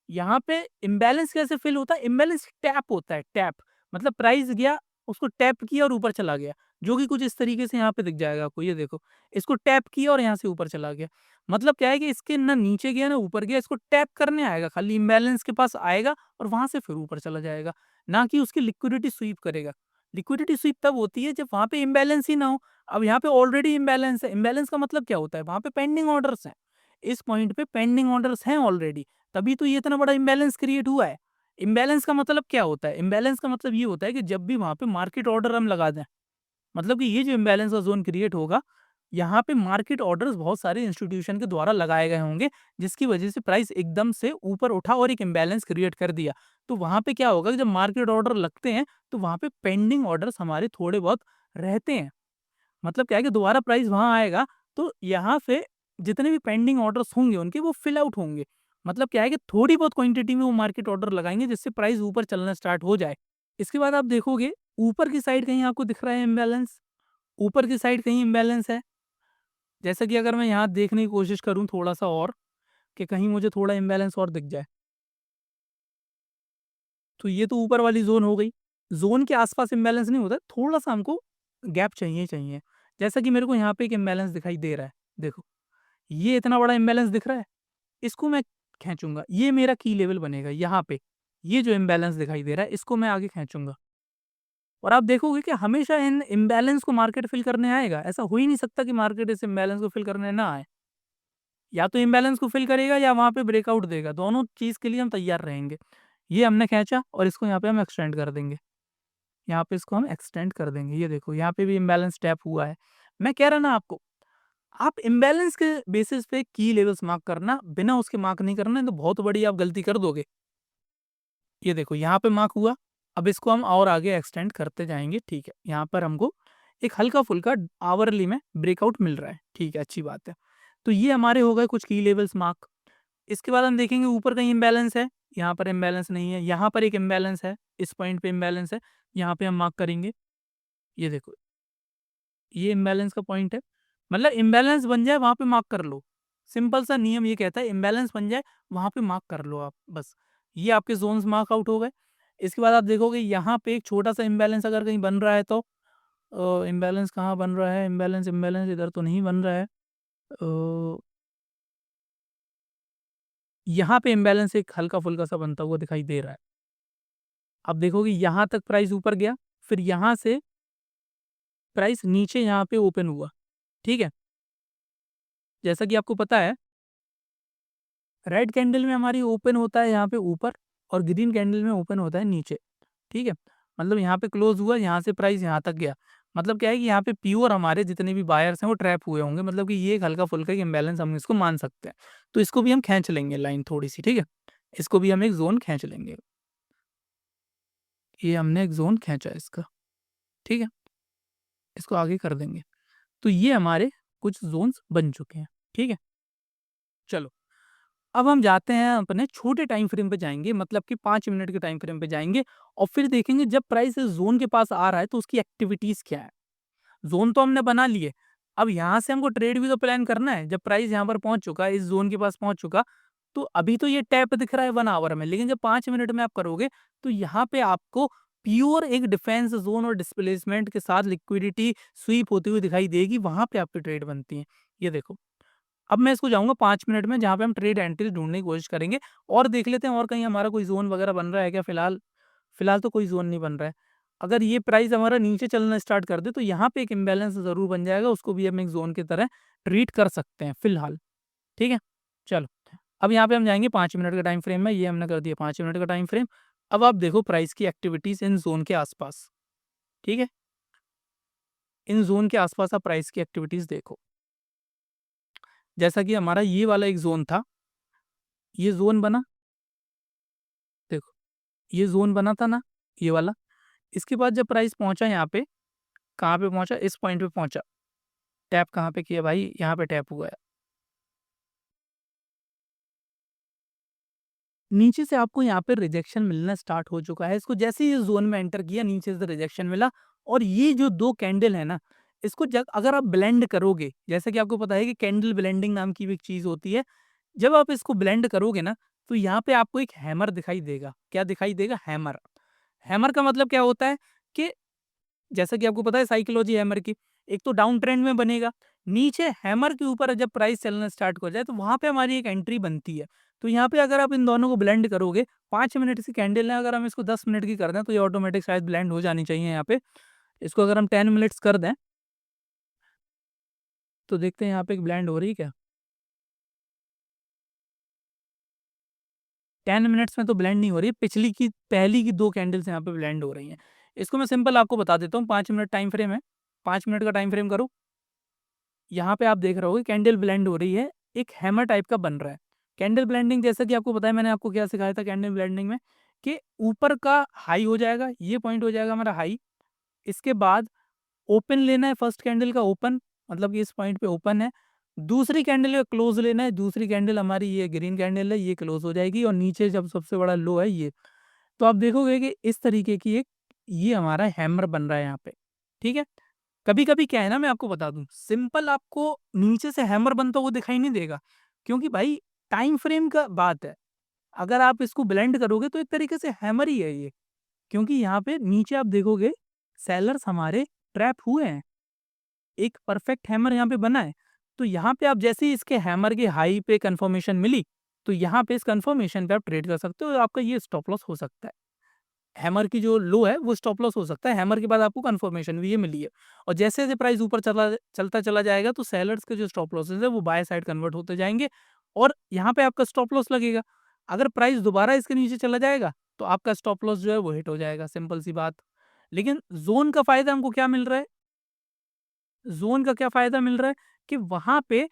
[SPEAKER 1] यहाँ पे इम्बैलेंस कैसे फ़िल होता है? इम्बैलेंस टैप होता है, टैप। मतलब प्राइस गया, उसको टैप किया और ऊपर चला गया, जो कि कुछ इस तरीके से यहाँ पे दिख जाएगा आपको, ये देखो। इसको टैप किया और यहाँ से ऊपर चला गया। मतलब क्या है कि इसके ना नीचे गया ना ऊपर गया, इसको टैप करने आएगा, खाली इम्बैलेंस के पास आएगा और वहाँ से फिर ऊपर चला जाएगा, ना कि उसकी लिक्विडिटी स्वीप करेगा। लिक्विडिटी स्वीप तब होती है जब वहाँ पे इम्बैलेंस ही ना हो। अब यहाँ पे ऑलरेडी इम्बैलेंस है, इम्बैलेंस का मतलब क्या होता है? वहाँ पे पेंडिंग ऑर्डर्स हैं। इस पॉइंट पे पेंडिंग ऑर्डर्स हैं ऑलरेडी। तभी तो ये इतना बड़ा इम्बैलेंस क्रिएट हुआ है। इम्बैलेंस का मतलब क्या होता है? इम्बैलेंस का मतलब ये होता है कि जब भी वहाँ पे मार्केट ऑर्डर हम लगा दें, मतलब कि ये जो इम्बैलेंस का ज़ोन क्रिएट होगा, यहाँ पे मार्केट ऑर्डर्स बहुत सारे इंस्टीट्यूशन के द्वारा लगाए गए होंगे, जिसकी वजह से प्राइस एकदम से ऊपर उठा और एक इम्बैलेंस क्रिएट कर दिया। तो वहाँ पे क्या होगा कि जब मार्केट ऑर्डर लगते हैं, तो वहाँ पे पेंडिंग ऑर्डर्स हमारे थोड़े बहुत रहते हैं। मतलब क्या है कि दोबारा प्राइस वहाँ आएगा, तो यहाँ से जितने भी पेंडिंग ऑर्डर्स होंगे उनके, वो फिल आउट होंगे। मतलब क्या है कि थोड़ी बहुत क्वांटिटी में वो मार्केट ऑर्डर लगाएँगे, जिससे प्राइस ऊपर चलना स्टार्ट हो जाए। इसके बाद आप देखोगे ऊपर की साइड कहीं आपको दिख रहा है इम्बैलेंस? ऊपर की साइड कहीं इम्बैलेंस है? जैसे कि अगर मैं यहाँ देखने की कोशिश करूँ थोड़ा-सा और, कि कहीं मुझे थोड़ा इम्बैलेंस और दिख जाए। तो ये तो ऊपर वाली ज़ोन हो गई। ज़ोन के आस-पास इम्बैलेंस नहीं होता है, थोड़ा-सा हमको गैप चाहिए ही चाहिए। जैसा कि मेरे को यहाँ पे एक इम्बैलेंस दिखाई दे रहा है, देखो। ये इतना बड़ा इम्बैलेंस दिख रहा है, इसको मैं खींचूँगा, ये मेरा की लेवल बनेगा यहाँ पे। ये जो इम्बैलेंस दिखाई दे रहा है, इसको मैं आगे खींचूँगा और आप देखोगे कि हमेशा इन इम्बैलेंस को मार्केट फ़िल करने आएगा। ऐसा हो ही नहीं सकता कि मार्केट इस इम्बैलेंस को फ़िल करने ना आए। या तो इम्बैलेंस को फ़िल करेगा या वहाँ पे ब्रेकआउट देगा, दोनों चीज़ के लिए हम तैयार रहेंगे। ये हमने खींचा और इसको यहाँ पे हम एक्सटेंड कर देंगे। यहाँ पे इसको हम एक्सटेंड कर देंगे, ये देखो यहाँ पे भी इम्बैलेंस टैप हुआ है। मैं कह रहा ना आपको, आप इम्बैलेंस के बेसिस पे की लेवल्स मार्क करना, बिना उसके मार्क नहीं करना, तो बहुत बड़ी आप गलती कर दोगे। ये देखो यहाँ पे मार्क हुआ, अब इसको हम और आगे एक्सटेंड करते जाएँगे, ठीक है। यहाँ पर हमको एक हल्का-फुल्का आवरली में ब्रेकआउट मिल रहा है, ठीक है, अच्छी बात है। तो ये हमारे हो गए कुछ की लेवल्स मार्क। इसके बाद हम देखेंगे ऊपर कहीं इम्बैलेंस है, यहाँ पर इम्बैलेंस नहीं है, यहाँ पर एक इम्बैलेंस है, इस पॉइंट पे इम्बैलेंस है, यहाँ पे हम मार्क करेंगे। ये देखो, ये इम्बैलेंस का पॉइंट है। मतलब इम्बैलेंस बन जाए वहाँ पे मार्क कर लो। सिंपल सा नियम ये कहता है, इम्बैलेंस बन जाए वहाँ पे मार्क कर लो आप बस। ये आपके ज़ोन्स मार्क आउट हो गए। इसके बाद आप देखोगे यहाँ पे एक छोटा-सा इम्बैलेंस अगर कहीं बन रहा है तो इम्बैलेंस कहाँ बन रहा है? इम्बैलेंस इम्बैलेंस इधर तो नहीं बन रहा है। यहाँ पे इम्बैलेंस एक हल्का-फुल्का सा बनता हुआ दिखाई दे रहा है। अब देखोगे यहाँ तक प्राइस ऊपर गया, फिर यहाँ से प्राइस नीचे यहाँ पे ओपन हुआ, ठीक है? जैसा कि आपको पता है, रेड कैंडल में हमारी ओपन होता है यहाँ पे ऊपर और ग्रीन कैंडल में ओपन होता है नीचे, ठीक है? मतलब यहाँ पे क्लोज़ हुआ, यहाँ से प्राइस यहाँ तक गया। मतलब क्या है कि यहाँ पे प्योर हमारे जितने भी बायर्स हैं वो ट्रैप हुए होंगे, मतलब कि ये एक हल्का-फुल्का एक इम्बैलेंस हम इसको मान सकते हैं। तो इसको भी हम खींच लेंगे लाइन थोड़ी-सी, ठीक है? इसको भी हम एक ज़ोन खींच लेंगे। ये हमने एक ज़ोन खींचा इसका, ठीक है? इसको आगे कर देंगे। तो ये हमारे कुछ ज़ोन्स बन चुके हैं, ठीक है? चलो, अब हम जाते हैं अपने छोटे टाइम फ्रेम पे जाएँगे, मतलब कि 5 मिनट के टाइम फ्रेम पे जाएँगे और फिर देखेंगे जब प्राइस इस ज़ोन के पास आ रहा है तो उसकी एक्टिविटीज़ क्या है? ज़ोन तो हमने बना लिए, अब यहाँ से हमको ट्रेड भी तो प्लान करना है। जब प्राइस यहाँ पर पहुँच चुका है, इस ज़ोन के पास पहुँच चुका, तो अभी तो ये टैप दिख रहा है 1 आवर में, लेकिन जब 5 मिनट में आप करोगे, तो यहाँ पे आपको प्योर एक डिफेंस ज़ोन और डिस्प्लेसमेंट के साथ लिक्विडिटी स्वीप होती हुई दिखाई देगी, वहाँ पे आपकी ट्रेड बनती है। ये देखो, अब मैं इसको जाऊँगा 5 मिनट में जहाँ पे हम ट्रेड एंट्रीज़ ढूँढने की कोशिश करेंगे और देख लेते हैं और कहीं हमारा कोई ज़ोन वगैरह बन रहा है क्या फिलहाल? फिलहाल तो कोई ज़ोन नहीं बन रहा है। अगर ये प्राइस हमारा नीचे चलना स्टार्ट कर दे तो यहाँ पे एक इम्बैलेंस ज़रूर बन जाएगा, उसको भी हम एक ज़ोन की तरह ट्रीट कर सकते हैं फिलहाल, ठीक है? चलो, अब यहाँ पे हम जाएँगे 5 मिनट के टाइम फ्रेम में, ये हमने कर दिया 5 मिनट का टाइम फ्रेम। अब आप देखो प्राइस की एक्टिविटीज़ इन ज़ोन के आस-पास, ठीक है? इन ज़ोन के आस-पास आप प्राइस की एक्टिविटीज़ देखो। जैसा कि हमारा ये वाला एक ज़ोन था, ये ज़ोन बना, देखो, ये ज़ोन बना था ना, ये वाला। इसके बाद जब प्राइस पहुँचा यहाँ पे, कहाँ पे पहुँचा? इस पॉइंट पे पहुँचा। टैप कहाँ पे किया भाई? यहाँ पे टैप हुआ है। नीचे से आपको यहाँ पे रिजेक्शन मिलना स्टार्ट हो चुका है। इसको जैसे ही इस ज़ोन में एंटर किया, नीचे से रिजेक्शन मिला और ये जो 2 कैंडल है ना, इसको जब अगर आप ब्लेंड करोगे, जैसे कि आपको पता है कि कैंडल ब्लेंडिंग नाम की भी एक चीज़ होती है। जब आप इसको ब्लेंड करोगे ना, तो यहाँ पे आपको एक हैमर दिखाई देगा। क्या दिखाई देगा? हैमर। हैमर का मतलब क्या होता है कि जैसा कि आपको पता है साइकोलॉजी हैमर की, एक तो डाउन ट्रेंड में बनेगा, नीचे हैमर के ऊपर जब प्राइस चलना स्टार्ट हो जाए तो वहाँ पे हमारी एक एंट्री बनती है। तो यहाँ पे अगर आप इन दोनों को ब्लेंड करोगे, 5 मिनट की कैंडल है, अगर हम इसको 10 मिनट की कर दें तो ये ऑटोमेटिक शायद ब्लेंड हो जानी चाहिए यहाँ पे। इसको अगर हम 10 मिनट्स कर दें, तो देखते हैं यहाँ पे एक ब्लेंड हो रही है क्या? 10 मिनट्स में तो ब्लेंड नहीं हो रही है, पिछली की पहली की 2 कैंडल्स यहाँ पे ब्लेंड हो रही हैं। इसको मैं सिंपल आपको बता देता हूँ, 5 मिनट टाइम फ्रेम है, 5 मिनट का टाइम फ्रेम करो। यहाँ पे आप देख रहे होगे कैंडल ब्लेंड हो रही है, एक हैमर टाइप का बन रहा है। कैंडल ब्लेंडिंग जैसा कि आपको पता है, मैंने आपको क्या सिखाया था कैंडल ब्लेंडिंग में, कि ऊपर का हाई हो जाएगा, ये पॉइंट हो जाएगा हमारा हाई। इसके बाद ओपन लेना है, फर्स्ट कैंडल का ओपन, मतलब कि इस पॉइंट पे ओपन है। दूसरी कैंडल का क्लोज लेना है, दूसरी कैंडल हमारी ये ग्रीन कैंडल है, ये क्लोज हो जाएगी और नीचे जब सबसे बड़ा लो है ये। तो आप देखोगे कि इस तरीके की एक ये हमारा हैमर बन रहा है यहाँ पे, ठीक है? कभी-कभी क्या है ना, मैं आपको बता दूँ, सिंपल आपको नीचे से हैमर बनता हुआ दिखाई नहीं देगा, क्योंकि भाई टाइम फ्रेम का बात है। अगर आप इसको ब्लेंड करोगे तो एक तरीके से हैमर ही है ये, क्योंकि यहाँ पे नीचे आप देखोगे सेलर्स हमारे ट्रैप हुए हैं, एक परफेक्ट हैमर यहाँ पे बना है। तो यहाँ पे आप जैसे ही इसके हैमर के हाई पे कन्फर्मेशन मिली, तो यहाँ पे इस कन्फर्मेशन पे आप ट्रेड कर सकते हो, आपका ये स्टॉप लॉस हो सकता है। हैमर की जो लो है वो स्टॉप लॉस हो सकता है, हैमर के बाद आपको कंफर्मेशन भी ये मिली है और जैसे-जैसे प्राइस ऊपर चलता चला जाएगा तो सेलर्स के जो स्टॉप लॉसेस है वो बाय साइड कन्वर्ट होते जाएँगे और यहाँ पे आपका स्टॉप लॉस लगेगा। अगर प्राइस दोबारा इसके नीचे चला जाएगा तो आपका स्टॉप लॉस जो है वो हिट हो जाएगा, सिंपल सी बात। लेकिन ज़ोन का फ़ायदा हमको क्या मिल रहा है? ज़ोन का क्या फ़ायदा मिल रहा है कि वहाँ पे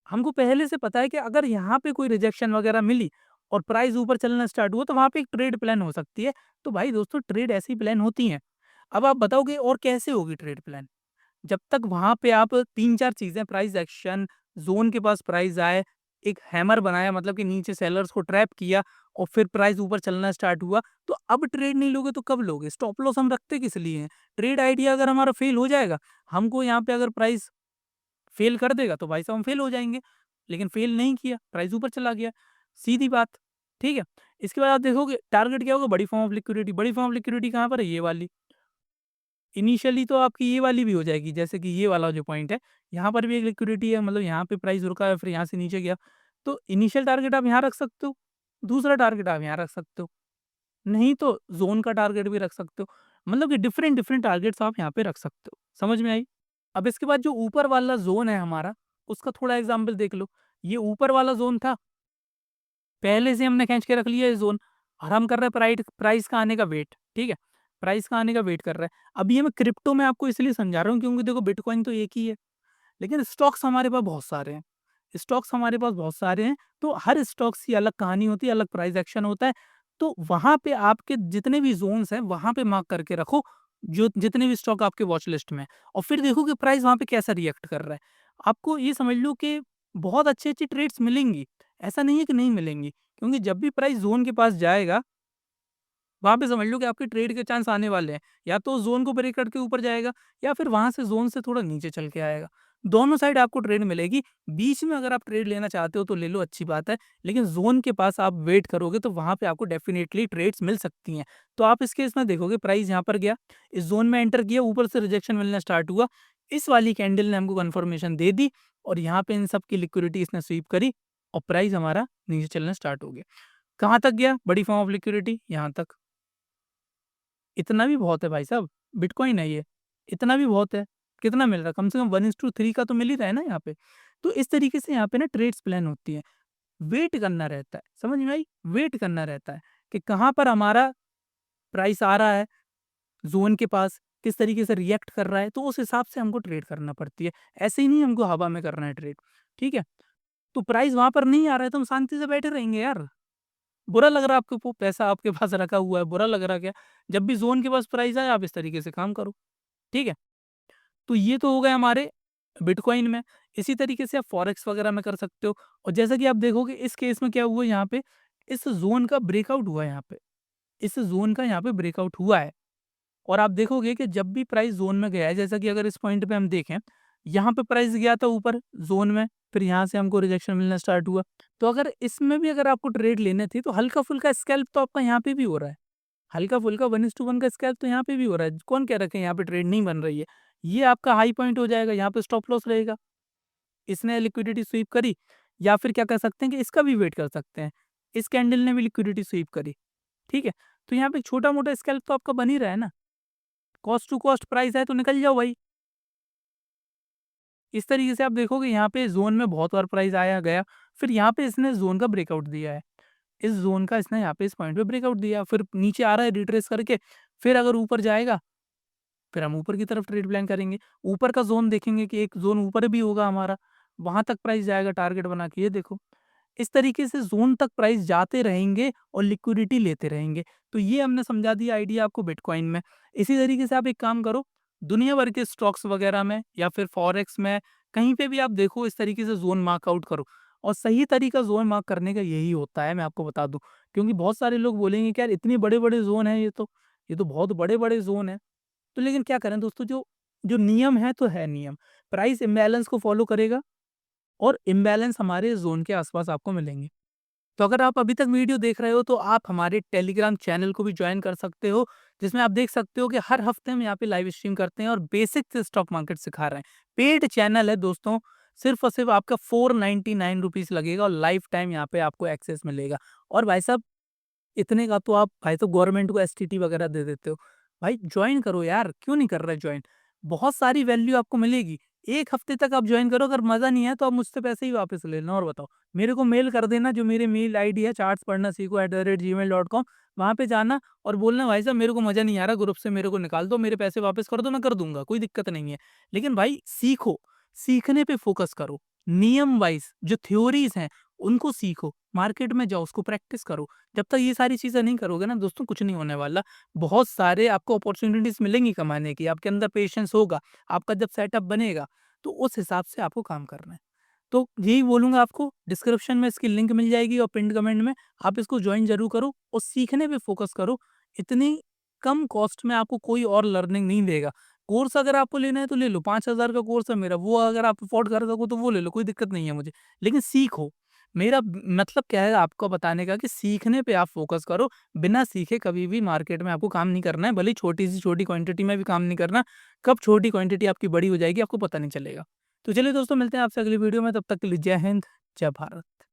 [SPEAKER 1] हमको पहले से पता है कि अगर यहाँ पे कोई रिजेक्शन वगैरह मिली और प्राइस ऊपर चलना स्टार्ट हुआ तो वहाँ पे एक ट्रेड प्लान हो सकती है। तो भाई दोस्तों, ट्रेड ऐसी प्लान होती हैं। अब आप बताओगे और कैसे होगी ट्रेड प्लान? जब तक वहाँ पे आप 3-4 चीज़ें, प्राइस एक्शन, ज़ोन के पास प्राइस आए, एक हैमर बनाया मतलब कि नीचे सेलर्स को ट्रैप किया और फिर प्राइस ऊपर चलना स्टार्ट हुआ, तो अब ट्रेड नहीं लोगे तो कब लोगे? स्टॉप लॉस हम रखते किस लिए हैं? ट्रेड आइडिया अगर हमारा फेल हो जाएगा, हमको यहाँ पे अगर प्राइस फेल कर देगा तो भाई साहब हम फेल हो जाएँगे। लेकिन फेल नहीं किया, प्राइस ऊपर चला गया, सीधी बात, ठीक है? इसके बाद आप देखोगे टारगेट क्या होगा? बड़ी फॉर्म ऑफ लिक्विडिटी। बड़ी फॉर्म ऑफ लिक्विडिटी कहाँ पर है? ये वाली। इनिशियली तो आपकी ये वाली भी हो जाएगी, जैसे कि ये वाला जो पॉइंट है, यहाँ पर भी एक लिक्विडिटी है, मतलब यहाँ पे प्राइस रुका है, फिर यहाँ से नीचे गया। तो इनिशियल टारगेट आप यहाँ रख सकते हो, दूसरा टारगेट आप यहाँ रख सकते हो, नहीं तो ज़ोन का टारगेट भी रख सकते हो। मतलब कि डिफरेंट डिफरेंट टारगेट्स आप यहाँ पे रख सकते हो। समझ में आई? अब इसके बाद जो ऊपर वाला ज़ोन है हमारा, उसका थोड़ा एग्ज़ाम्पल देख लो। ये ऊपर वाला ज़ोन था, पहले से हमने खींच के रख लिया ये ज़ोन और हम कर रहे हैं प्राइस का आने का वेट, ठीक है? प्राइस का आने का वेट कर रहा है। अब ये मैं क्रिप्टो में आपको इसलिए समझा रहा हूँ क्योंकि देखो बिटकॉइन तो एक ही है, लेकिन स्टॉक्स हमारे पास बहुत सारे हैं। स्टॉक्स हमारे पास बहुत सारे हैं, तो हर स्टॉक्स की अलग कहानी होती है, अलग प्राइस एक्शन होता है। तो वहाँ पे आपके जितने भी ज़ोन्स हैं, वहाँ पे मार्क करके रखो, जो जितने भी स्टॉक आपके वॉच लिस्ट में हैं और फिर देखो कि प्राइस वहाँ पे कैसा रिएक्ट कर रहा है। आपको ये समझ लो कि बहुत अच्छी-अच्छी ट्रेड्स मिलेंगी, ऐसा नहीं है कि नहीं मिलेंगी, क्योंकि जब भी प्राइस ज़ोन के पास जाएगा वहाँ पे समझ लो कि आपके ट्रेड के चांस आने वाले हैं। या तो ज़ोन को ब्रेक करके ऊपर जाएगा या फिर वहाँ से ज़ोन से थोड़ा नीचे चल के आएगा। दोनों साइड आपको ट्रेड मिलेगी। बीच में अगर आप ट्रेड लेना चाहते हो तो ले लो, अच्छी बात है। लेकिन ज़ोन के पास आप वेट करोगे तो वहाँ पे आपको डेफ़िनेटली ट्रेड्स मिल सकती हैं। तो आप इस केस में देखोगे प्राइस यहाँ पर गया, इस ज़ोन में एंटर किया, ऊपर से रिजेक्शन मिलना स्टार्ट हुआ। इस वाली कैंडल ने हमको कन्फर्मेशन दे दी और यहाँ पे इन सब की लिक्विडिटी इसने स्वीप करी और प्राइस हमारा नीचे चलना स्टार्ट हो गया। कहाँ तक गया? बड़ी फॉर्म ऑफ लिक्विडिटी यहाँ तक। इतना भी बहुत है भाई साहब, बिटकॉइन है ये, इतना भी बहुत है। कितना मिल रहा है? कम से कम 1:3 का तो मिल ही रहा है ना यहाँ पे। तो इस तरीके से यहाँ पे ना ट्रेड्स प्लान होती हैं। वेट करना रहता है, समझ में आई? वेट करना रहता है कि कहाँ पर हमारा प्राइस आ रहा है, ज़ोन के पास, किस तरीके से रिएक्ट कर रहा है, तो उस हिसाब से हमको ट्रेड करना पड़ती है। ऐसे ही नहीं हमको हवा में करना है ट्रेड, ठीक है? तो प्राइस वहाँ पर नहीं आ रहा है तो हम शांति से बैठे रहेंगे यार। बुरा लग रहा है आपको, वो पैसा आपके पास रखा हुआ है, बुरा लग रहा क्या? जब भी ज़ोन के पास प्राइस आए आप इस तरीके से काम करो, ठीक है? तो ये तो हो गए हमारे बिटकॉइन में। इसी तरीके से आप फॉरेक्स वगैरह में कर सकते हो और जैसा कि आप देखोगे इस केस में क्या हुआ यहाँ पे, इस ज़ोन का ब्रेकआउट हुआ है यहाँ पे। इस ज़ोन का यहाँ पे ब्रेकआउट हुआ है और आप देखोगे कि जब भी प्राइस ज़ोन में गया है, जैसा कि अगर इस पॉइंट पे हम देखें, यहाँ पे प्राइस गया था ऊपर ज़ोन में, फिर यहाँ से हमको रिजेक्शन मिलना स्टार्ट हुआ। तो अगर इसमें भी अगर आपको ट्रेड लेने थे, तो हल्का-फुल्का स्कैल्प तो आपका यहाँ पे भी हो रहा है। हल्का-फुल्का 1:1 का स्कैल्प तो यहाँ पे भी हो रहा है। कौन कह रहा है कि यहाँ पे ट्रेड नहीं बन रही है? ये आपका हाई पॉइंट हो जाएगा, यहाँ पे स्टॉप लॉस रहेगा। इसने लिक्विडिटी स्वीप करी या फिर क्या कर सकते हैं कि इसका भी वेट कर सकते हैं। इस कैंडल ने भी लिक्विडिटी स्वीप करी, ठीक है? तो यहाँ पे छोटा-मोटा स्कैल्प तो आपका बन ही रहा है ना। कॉस्ट टू कॉस्ट प्राइस है तो निकल जाओ भाई। इस तरीके से आप देखोगे यहाँ पे ज़ोन में बहुत बार प्राइस आया गया, फिर यहाँ पे इसने ज़ोन का ब्रेकआउट दिया है। इस ज़ोन का इसने यहाँ पे इस पॉइंट पे ब्रेकआउट दिया, फिर नीचे आ रहा है रिट्रेस करके, फिर अगर ऊपर जाएगा, फिर हम ऊपर की तरफ ट्रेड प्लान करेंगे। ऊपर का ज़ोन देखेंगे कि एक ज़ोन ऊपर भी होगा हमारा, वहाँ तक प्राइस जाएगा टारगेट बना के, ये देखो। इस तरीके से ज़ोन तक प्राइस जाते रहेंगे और लिक्विडिटी लेते रहेंगे। तो ये हमने समझा दिया आइडिया आपको बिटकॉइन में। इसी तरीके से आप एक काम करो, दुनिया भर के स्टॉक्स वगैरह में या फिर फॉरेक्स में, कहीं पे भी आप देखो इस तरीके से ज़ोन मार्क आउट करो और सही तरीका ज़ोन मार्क करने का यही होता है, मैं आपको बता दूँ। क्योंकि बहुत सारे लोग बोलेंगे कि यार इतने बड़े-बड़े ज़ोन हैं ये तो बहुत बड़े-बड़े ज़ोन हैं। तो लेकिन क्या करें दोस्तों, जो जो नियम है तो है नियम। प्राइस इम्बैलेंस को फ़ॉलो करेगा और इम्बैलेंस हमारे ज़ोन के आस-पास आपको मिलेंगे। तो अगर आप अभी तक वीडियो देख रहे हो तो आप हमारे टेलीग्राम चैनल को भी ज्वाइन कर सकते हो, जिसमें आप देख सकते हो कि हर हफ्ते हम यहाँ पे लाइव स्ट्रीम करते हैं और बेसिक से स्टॉक मार्केट सिखा रहे हैं। पेड चैनल है दोस्तों, सिर्फ़ और सिर्फ़ आपका 499 रुपीज़ लगेगा और लाइफ टाइम यहाँ पे आपको एक्सेस मिलेगा। और भाई साहब इतने का तो आप भाई तो गवर्नमेंट को एसटीटी वगैरह दे देते हो। भाई जॉइन करो यार, क्यों नहीं कर रहे जॉइन? बहुत सारी वैल्यू आपको मिलेगी। 1 हफ्ते तक आप जॉइन करो, अगर मज़ा नहीं आया तो आप मुझसे पैसे ही वापस ले लेना और बताओ। मेरे को मेल कर देना, जो मेरी मेल आईडी है chartspadhnaseekho@gmail.com, वहाँ पे जाना और बोलना भाई साहब मेरे को मज़ा नहीं आ रहा, ग्रुप से मेरे को निकाल दो, मेरे पैसे वापस कर दो, मैं कर दूँगा, कोई दिक्कत नहीं है। लेकिन भाई सीखो, सीखने पे फ़ोकस करो। नियम वाइज़ जो थ्योरीज़ हैं उनको सीखो, मार्केट में जाओ, उसको प्रैक्टिस करो। जब तक ये सारी चीज़ें नहीं करोगे ना दोस्तों, कुछ नहीं होने वाला। बहुत सारे आपको अपॉर्च्युनिटीज़ मिलेंगी कमाने की, आपके अंदर पेशेंस होगा, आपका जब सेटअप बनेगा, तो उस हिसाब से आपको काम करना है। तो यही बोलूँगा आपको, डिस्क्रिप्शन में इसकी लिंक मिल जाएगी और पिन्ड कमेंट में, आप इसको जॉइन ज़रूर करो और सीखने पे फ़ोकस करो। इतनी कम कॉस्ट में आपको कोई और लर्निंग नहीं देगा। कोर्स अगर आपको लेना है तो ले लो, 5000 का कोर्स है मेरा, वो अगर आप अफ़ोर्ड कर सको तो वो ले लो, कोई दिक्कत नहीं है मुझे। लेकिन सीखो। मेरा मतलब क्या है आपको बताने का कि सीखने पे आप फ़ोकस करो, बिना सीखे कभी भी मार्केट में आपको काम नहीं करना है, भले ही छोटी से छोटी क्वांटिटी में भी काम नहीं करना। कब छोटी क्वांटिटी आपकी बड़ी हो जाएगी आपको पता नहीं चलेगा। तो चलिए दोस्तों, मिलते हैं आपसे अगली वीडियो में, तब तक के लिए जय हिंद, जय भारत।